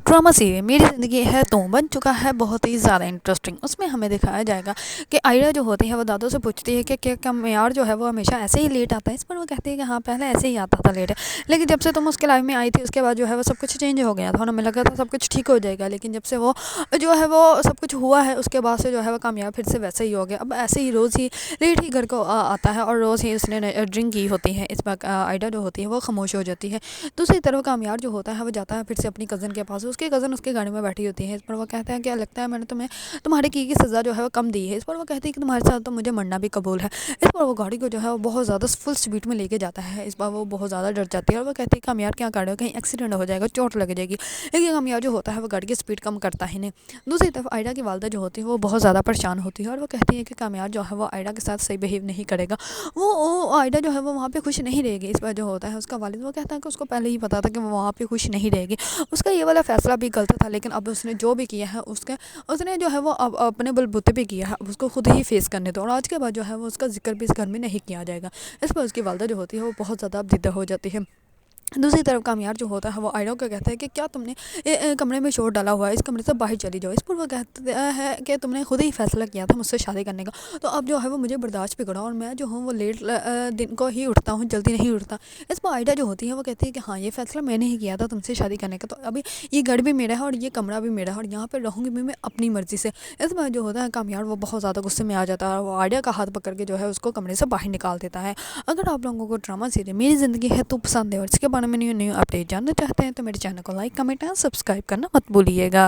Drama serial मेरी ज़िंदगी है तो बन चुका है बहुत ही ज़्यादा इंटरेस्टिंग। उसमें हमें दिखाया जाएगा कि आयरा जो होती है वो दादू से पूछती है कि क्या मेयार जो है वो हमेशा ऐसे ही लेट आता है। इस पर वो कहती है कि हाँ पहले ऐसे ही आता था लेट, लेकिन जब से तुम उसके लाइफ में आई थी उसके बाद जो है वो सब कुछ चेंज हो गया था और हमें लगा था सब कुछ ठीक हो जाएगा, लेकिन जब से वो जो है वो सब कुछ हुआ है उसके बाद से जो है वो कामयाब फिर से वैसे ही हो गया। अब ऐसे ही रोज़ ही लेट ही घर को आता है और रोज़ ही उसने ड्रिंक की होती है। इस पर आयरा जो होती है वो खामोश हो जाती है। दूसरी तरफ कामयाब जो होता है वो जाता है फिर से अपनी कज़न के पास। उसकी कज़न उसके गाड़ी में बैठी होती है। इस पर वो कहते हैं क्या लगता है मैंने तुम्हें तुम्हारे की सज़ा जो है वो कम दी है। इस पर वो कहती है कि तुम्हारे साथ तो मुझे मरना भी कबूल है। इस पर वो गाड़ी को जो है वो बहुत ज़्यादा फुल स्पीड में लेके जाता है। इस पर वो बहुत ज़्यादा डर जाती है और वो कहती है कामयाब क्या कर रहे हो, कहीं एक्सीडेंट हो जाएगा, चोट लग जाएगी। लेकिन कामयाब जो होता है वो गाड़ी की स्पीड कम करता ही नहीं। दूसरी तरफ आयरा की वालदा जो होती है वो बहुत ज़्यादा परेशान होती है और वो कहती है कि कामयाब जो है वो आयरा के साथ सही बिहेव नहीं करेगा। वो आयरा जो है वो वहाँ पे खुश नहीं रहेगी। इस पर जो होता है उसका वालिद वो कहता है कि उसको पहले ही पता था कि वो वहाँ पे खुश नहीं रहेगी। उसका ये वाला फैसला भी गलत था, लेकिन अब उसने जो भी किया है उसने जो है वो अब अपने बलबूते पे किया है। अब उसको खुद ही फेस करने दो और आज के बाद जो है वो उसका जिक्र भी इस घर में नहीं किया जाएगा। इस पर उसकी वालदा जो होती है वो बहुत ज़्यादा अब जिद्दा हो जाती है। दूसरी तरफ कामयाब जो होता है वो आयरा को कहता है कि क्या तुमने कमरे में शोर डाला हुआ है, इस कमरे से बाहर चली जाओ। इस पर वो कहता है कि तुमने खुद ही फैसला किया था मुझसे शादी करने का, तो अब जो है वो मुझे बर्दाश्त भी करो और मैं जो हूँ वो लेट दिन को ही उठता हूँ, जल्दी नहीं उठता। इस पर आयरा जो होती है वो कहती है कि हाँ ये फैसला मैंने ही किया था तुमसे शादी करने का, तो अभी ये घर भी मेरा है और ये कमरा भी मेरा है और यहाँ पर रहूँगी भी मैं अपनी मर्ज़ी से। इस बार जो होता है कामयाब वो बहुत ज़्यादा गुस्से में आ जाता है और वो आयरा का हाथ पकड़ के जो है उसको कमरे से बाहर निकाल देता है। अगर आप लोगों को ड्रामा सीरियल मेरी ज़िंदगी है तो पसंद है और इसके बारे में न्यू न्यू अपडेट जानना चाहते हैं तो मेरे चैनल को लाइक कमेंट एंड सब्सक्राइब करना मत भूलिएगा।